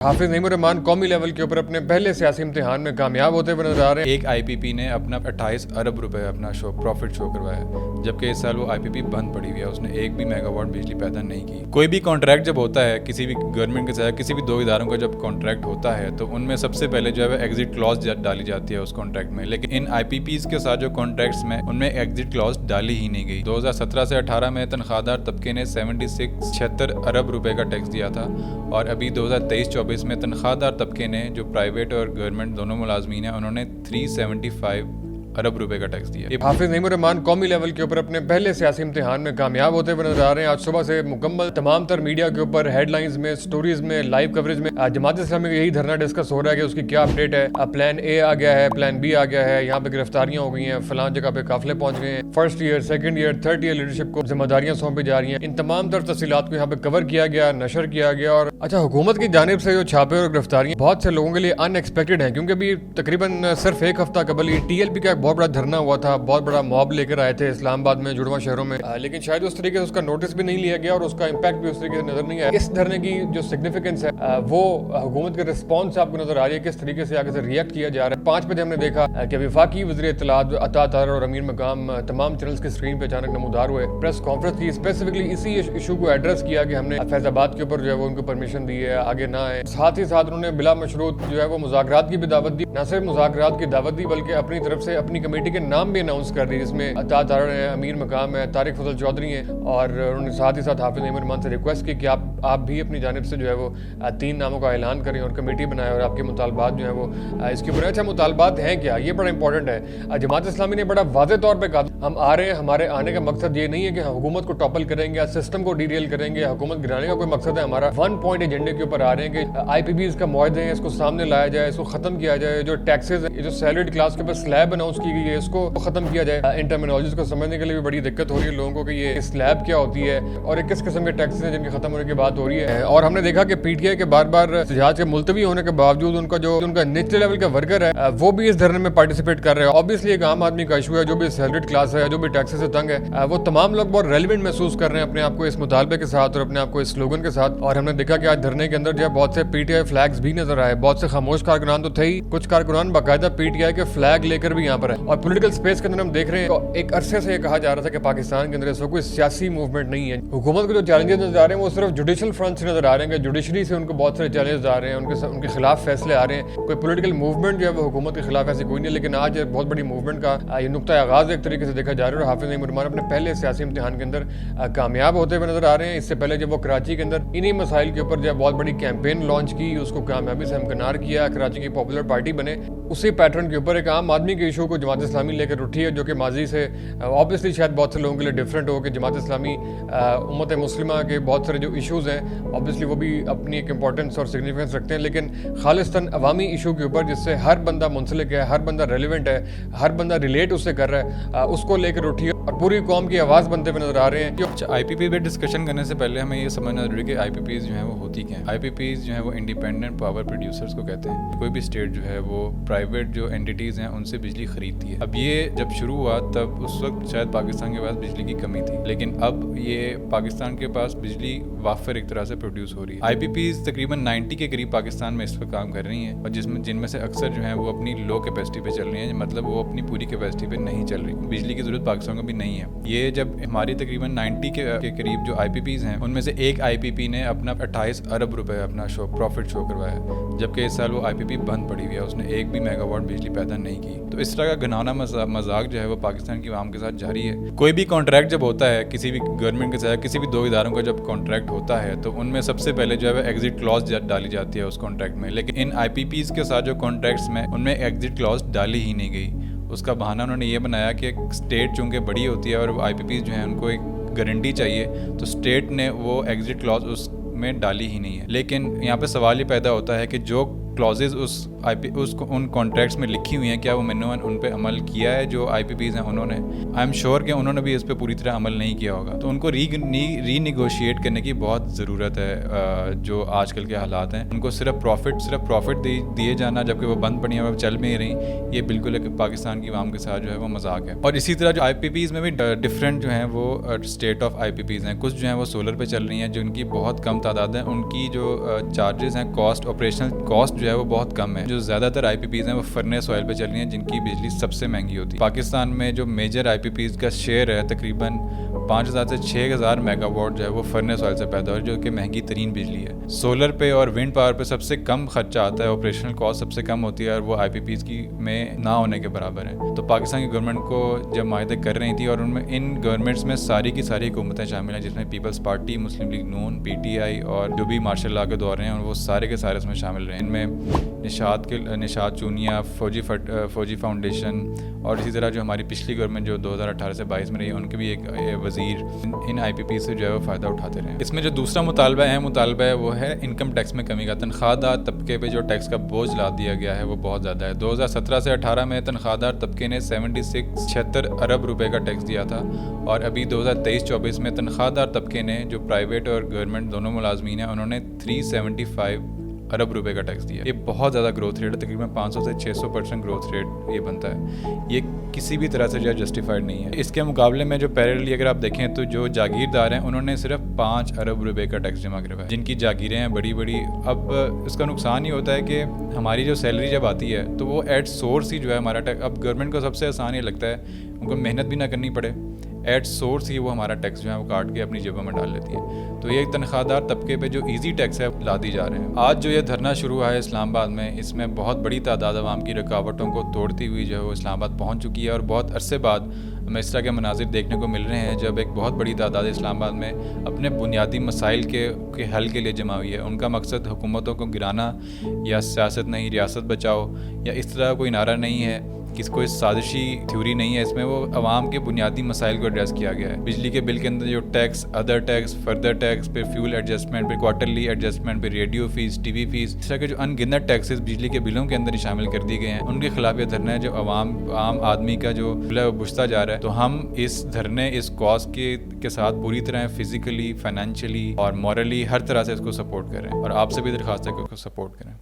हाफिज नईमुर रहमान कौमी लेवल के ऊपर अपने पहले सियासी इम्तिहान में कामयाब होते हुए नजर आ रहे हैं। एक आईपीपी ने अपना 28 अरब रुपए अपना प्रॉफिट शो करवाया, जबकि इस साल वो आईपीपी बंद पड़ी हुई है। उसने एक भी मेगावाट बिजली पैदा नहीं की। कोई भी कॉन्ट्रैक्ट जब होता है किसी भी गवर्नमेंट के साथ, किसी भी दो इदारों का जब कॉन्ट्रैक्ट होता है तो उनमें सबसे पहले जो है एग्जिट क्लॉज डाली जाती है उस कॉन्ट्रैक्ट में। लेकिन इन आईपीपीज के साथ जो कॉन्ट्रैक्ट्स में उनमें एग्जिट क्लॉज डाली ही नहीं गई। 2017 से 18 में तनख्वाहदार तबके ने 76 अरब रुपए का टैक्स दिया था, और अभी 2023-24 में तनख्वाहदार तबके ने, जो प्राइवेट और गवर्नमेंट दोनों मुलाजमीन हैं, उन्होंने 375 अरब रुपए का टैक्स दिया। हाफिज नईमुर रहमान कौमी लेवल के ऊपर अपने पहले सियासी इम्तिहान में कामयाब होते हुए नजर आ रहे हैं। आज सुबह से मुकम्मल तमाम तर मीडिया के ऊपर हेडलाइंस में, स्टोरीज में, लाइव कवरेज में जमात इस्लामी का यही धरना डिस्कस हो रहा है कि उसकी क्या अपडेट है। प्लान ए आ गया है, प्लान बी आ गया है, यहाँ पे गिरफ्तारियां हो गई हैं, फलां जगह पे काफिले पहुंच गए हैं, first year, second year, third year leadership को जिम्मेदारियां सौंपी जा रही हैं। इन तमाम तर तफसीलात को यहाँ पे कवर किया गया, नशर किया गया। और अच्छा, हुकूमत की जानिब से जो छापे और गिरफ्तारियां बहुत से लोगों के लिए अनएक्सपेक्टेड है, क्योंकि अभी तकरीबन सिर्फ एक हफ्ता कबल ही TLP का एक बहुत बड़ा धरना हुआ था, बहुत बड़ा मॉब लेकर आए थे इस्लामाबाद में, जुड़वा शहरों में, लेकिन शायद उस तरीके से उसका नोटिस भी नहीं लिया गया और उसका इम्पैक्ट भी उस तरीके से नजर नहीं आया। इस धरने की जो सिग्निफिकेंस है वो हुकूमत के रिस्पॉन्स से आपको नजर आ रही है, किस तरीके से आगे से रिएक्ट किया जा रहा है। 5 बजे हमने देखा कि वफाकी वज़ीर इत्तलात अता तारर और अमीर मकाम तमाम चैनल्स की स्क्रीन पे अचानक नमूदार हुए, प्रेस कॉन्फ्रेंस की, स्पेसिफिकली इसी इशू को एड्रेस किया कि हमने फैजाबाद के ऊपर जो है वो उनको परमिशन दी है, आगे ना आए। साथ ही साथ उन्होंने बिला मशरूत जो है वो मुज़ाकरात की भी दावत दी, न सिर्फ मुज़ाकरात की दावत दी बल्कि अपनी तरफ से अपनी कमेटी के नाम भी अनाउंस कर दी, जिसमें अता तारर है, अमीर मकाम है, तारिक फजल चौधरी हैं, और उन्होंने साथ ही साथ हाफिज नईमुर रहमान से रिक्वेस्ट की कि आप भी अपनी जानिब से जो है वो 3 नामों का ऐलान करें और कमेटी बनाएं और आपके मुतालबात जो है वो इसके ऊपर। अच्छा, मुतालबात हैं क्या, ये बड़ा इंपॉर्टेंट है। जमात इस्लामी ने बड़ा वाज़ेह तौर पर कहा हम आ रहे हैं, हमारे आने का मकसद ये नहीं है कि हुकूमत को टॉपल करेंगे या सिस्टम को डीरेल करेंगे, हुकूमत गिराने का कोई मकसद है हमारा। 1 पॉइंट एजेंडे के ऊपर आ रहे हैं कि IPPs का मुआहदे हैं, इसको सामने लाया जाए, इसको खत्म किया जाए। जो टैक्सेस है, जो सैलरीड क्लास के ऊपर स्लैब अनाउंस की गई है, इसको खत्म किया जाए। इन टर्मिनोलॉजीज को समझने के लिए भी बड़ी दिक्कत हो रही है लोगों को कि ये स्लैब क्या होती है और ये किस किस्म के टैक्सेस हैं जिनके खत्म होने की बात हो रही है। और हमने देखा कि PTI के बार बार जहाज के मुलतवी होने के बावजूद उनका निचले लेवल का वर्कर है वो भी इस धरने में पार्टिसिपेट कर रहे हैं। ऑब्वियसली एक आम आदमी का इशू है, जो भी सैलरीड क्लास है, जो भी टैक्सेस से तंग है, वो तमाम लोग बहुत रेलिवेंट महसूस कर रहे हैं अपने आप को इस मुतालबे के साथ और अपने आप को इस स्लोगन के साथ। और हमने देखा कि आज धरने के अंदर जो है बहुत से PTI फ्लैग्स भी नजर आए, बहुत से खामोश कारकुनान तो थे ही, कुछ कारकुनान बाकायदा PTI के फ्लैग लेकर भी यहाँ पर है। और पॉलिटिकल स्पेस के अंदर हम देख रहे हैं तो एक अरसे से कहा जा रहा था कि पाकिस्तान के अंदर इस वक्त कोई सियासी मूवमेंट नहीं है। हुकूमत को जो चैलेंजेस नजर आ रहे हैं वो सिर्फ जुडिशल फ्रंट से नजर आ रहे हैं कि जुडिशरी से उनको बहुत सारे चैलेंजेस आ रहे हैं, उनके खिलाफ फैसले आ रहे हैं। कोई पॉलिटिकल मूवमेंट जो है वो हुकूमत के खिलाफ ऐसी कोई नहीं, लेकिन आज बहुत बड़ी मूवमेंट का ये नुक्ता आगाज एक तरीके से देखा जा रहा है। और हाफिज नईमुर रहमान अपने पहले सियासी इम्तिहान के अंदर कामयाब होते हुए नजर आ रहे हैं। इससे पहले जब वो कराची के अंदर इन्हीं मसाइल के ऊपर जो बहुत बड़ी कैंपेन लॉन्च की, उसको कामयाबी से हमकनार किया, कराची की पॉपुलर पार्टी बने, उसी पैटर्न के ऊपर एक आम आदमी के इशू को जमात इस्लामी लेकर उठी है, जो कि माजी से ऑब्वियसली शायद बहुत से लोगों के लिए डिफरेंट हो कि जमात इस्लामी उम्मत मुस्लिमा के बहुत सारे जो इशूज़ हैं ऑब्वियसली वो भी अपनी एक इंपॉर्टेंस और सिग्निफिकेंस रखते हैं, लेकिन खालिस्तान अवामी इशू के ऊपर जिससे हर बंदा मुंसलिक है, हर बंदा रेलिवेंट है, हर बंदा रिलेट उससे कर रहा है, उसको लेकर उठी है और पूरी कौम की आवाज़ बनते हुए नजर आ रहे हैं। अच्छा, IPP पे डिस्कशन करने से पहले हमें ये समझना जरूरी है कि IPPs जो है वो होती क्या है। IPPs जो है वो इंडिपेंडेंट पावर प्रोड्यूसर्स को कहते हैं। कोई भी स्टेट जो है वो प्राइवेट जो एंटिटीज़ हैं उनसे बिजली खरीदती है। अब ये जब शुरू हुआ तब उस वक्त शायद पाकिस्तान के पास बिजली की कमी थी, लेकिन अब ये पाकिस्तान के पास बिजली वाफिर एक तरह से प्रोड्यूस हो रही है। IPPs तकरीबन 90 के करीब पाकिस्तान में इस वक्त काम कर रही हैं, और जिनमें से अक्सर जो है वो अपनी लो कैपेसिटी पे चल रही हैं, मतलब वो अपनी पूरी कैपेसिटी पे नहीं चल रही। बिजली की ज़रूरत पाकिस्तान को भी नहीं है। ये जब हमारी तकरीबन 90 के करीब जो IPPs हैं उनमें से एक IPP ने अपना 28 अरब रुपए अपना प्रॉफिट शो करवाया, जबकि इस साल वो IPP बंद पड़ी हुई है, उसने एक भी मेगावाट बिजली पैदा नहीं की। तो इस तरह का घिनौना मजाक जो है वो पाकिस्तान की आवाम के साथ जारी है। कोई भी कॉन्ट्रैक्ट जब होता है किसी भी गवर्नमेंट के साथ, किसी भी दो इदारों का जब कॉन्ट्रैक्ट होता है तो उनमें सबसे पहले जो है एग्जिट क्लॉज डाली जाती है उस कॉन्ट्रैक्ट में। लेकिन इन IPPs के साथ जो कॉन्ट्रैक्ट्स में उनमें एग्जिट क्लॉज डाली ही नहीं गई। उसका बहाना उन्होंने ये बनाया कि स्टेट चूँकि बड़ी होती है और IPPs जो हैं उनको एक गारंटी चाहिए, तो स्टेट ने वो एग्जिट क्लॉज उसमें डाली ही नहीं है। लेकिन यहाँ पे सवाल ये पैदा होता है कि जो क्लॉजेज उन कॉन्ट्रैक्ट्स में लिखी हुई हैं, क्या वो मैंने उन पे अमल किया है जो IPPs हैं उन्होंने। آئی ایم شیور کہ انہوں نے بھی اس پہ پوری طرح عمل نہیں کیا ہوگا. تو ان کو ری نیگوشیٹ کرنے کی بہت ضرورت ہے. جو آج کل کے حالات ہیں ان کو صرف پروفٹ دیے جانا جبکہ وہ بند پڑی ہیں، وہ چل بھی رہی، یہ بالکل ایک پاکستان کی عوام کے ساتھ جو ہے وہ مذاق ہے. اور اسی طرح جو آئی پی پیز میں بھی ڈفرینٹ جو ہیں وہ state of I P Ps ہیں. کچھ جو ہیں وہ سولر پہ چل رہی ہیں جن کی بہت کم تعداد ہے. ان کی جو چارجز ہیں، آپریشنل کاسٹ جو ہے وہ بہت کم ہے. جو زیادہ تر آئی پی پیز ہیں وہ فرنیس آئل پہ چل رہی ہیں جن کی بجلی سب سے مہنگی ہوتی ہے. پاکستان میں جو میجر آئی پی پیز کا شیئر ہے تقریباً 5000 سے 6000 میگا واٹ جو ہے وہ فرنیس آئل سے پیدا ہو رہا ہے، جو کہ مہنگی ترین بجلی ہے. سولر پہ اور ونڈ پاور پہ سب سے کم خرچہ آتا ہے، آپریشنل کاسٹ سب سے کم ہوتی ہے، اور وہ آئی پی پیز کی میں نہ ہونے کے برابر ہے. تو پاکستان کی گورنمنٹ کو جب معاہدے کر رہی تھی، اور ان گورنمنٹس میں ساری کی ساری حکومتیں شامل ہیں، جس میں پیپلز پارٹی، مسلم لیگ نون، پی ٹی آئی اور جو بھی مارشل لا کے دور رہے ہیں وہ سارے کے سارے اس میں شامل رہے ہیں. ان میں نشاط چونیا، فوجی فاؤنڈیشن، اور اسی طرح جو ہماری پچھلی گورنمنٹ جو 2018 سے 22 میں رہی ہے، ان کے بھی ایک وزیر ان آئی پی پی سے جو ہے وہ فائدہ اٹھاتے رہے. اس میں جو دوسرا اہم مطالبہ ہے وہ ہے انکم ٹیکس میں کمی کا. تنخواہ دار طبقے پہ جو ٹیکس کا بوجھ لا دیا گیا ہے وہ بہت زیادہ ہے. 2017 سے 18 میں تنخواہ دار طبقے نے 76 ارب روپے کا ٹیکس دیا تھا، اور ابھی 2023-24 میں تنخواہ دار طبقے نے جو پرائیویٹ اور گورنمنٹ دونوں ملازمین ہیں انہوں نے 375 ارب روپے کا ٹیکس دیا. یہ بہت زیادہ گروتھ ریٹ ہے، تقریباً 500 سے 600% گروتھ ریٹ یہ بنتا ہے. یہ کسی بھی طرح سے جو ہے جسٹیفائڈ نہیں ہے. اس کے مقابلے میں جو پیریللی اگر آپ دیکھیں تو جو جاگیردار ہیں انہوں نے صرف 5 ارب روپے کا ٹیکس جمع کروایا، جن کی جاگیریں ہیں بڑی بڑی. اب اس کا نقصان یہ ہوتا ہے کہ ہماری جو سیلری جب آتی ہے تو وہ ایٹ سورس ہی جو ہے ہمارا ٹیکس. اب گورنمنٹ کو سب سے آسان یہ لگتا ہے ان کو محنت بھی نہ کرنی پڑے، ایٹ سورس ہی وہ ہمارا ٹیکس جو ہے وہ کاٹ کے اپنی جیبوں میں ڈال لیتی ہے. تو یہ تنخواہ دار طبقے پہ جو ایزی ٹیکس ہے لا دی جا رہے ہیں. آج جو یہ دھرنا شروع ہوا ہے اسلام آباد میں، اس میں بہت بڑی تعداد عوام کی رکاوٹوں کو توڑتی ہوئی جو ہے وہ اسلام آباد پہنچ چکی ہے، اور بہت عرصے بعد ہمیں اس طرح کے مناظر دیکھنے کو مل رہے ہیں جب ایک بہت بڑی تعداد اسلام آباد میں اپنے بنیادی مسائل کے حل کے لیے جمع ہوئی ہے. ان کا مقصد حکومتوں کو گرانا یا سیاست نہیں، ریاست بچاؤ یا اس طرح کوئی نعرہ نہیں ہے، کوئی سازشی تھیوری نہیں ہے. اس میں وہ عوام کے بنیادی مسائل کو ایڈریس کیا گیا ہے. بجلی کے بل کے اندر جو tax, other tax, further tax, پھر فیول ایڈجسٹمنٹ، پھر کوارٹرلی ایڈجسٹمنٹ، پھر radio fee, TV fee, اس طرح کے جو ان گنت ٹیکسز بجلی کے بلوں کے اندر ہی شامل کر دیے گئے ہیں، ان کے خلاف یہ دھرنا ہے جو عام آدمی کا جو بل ہے وہ بجھتا جا رہا ہے. تو ہم اس دھرنے، اس کاز کے ساتھ پوری طرح فزیکلی، فائنینشلی اور مورلی ہر طرح سے اس کو سپورٹ کریں، اور آپ سے بھی درخواست ہے کہ اس کو سپورٹ کریں.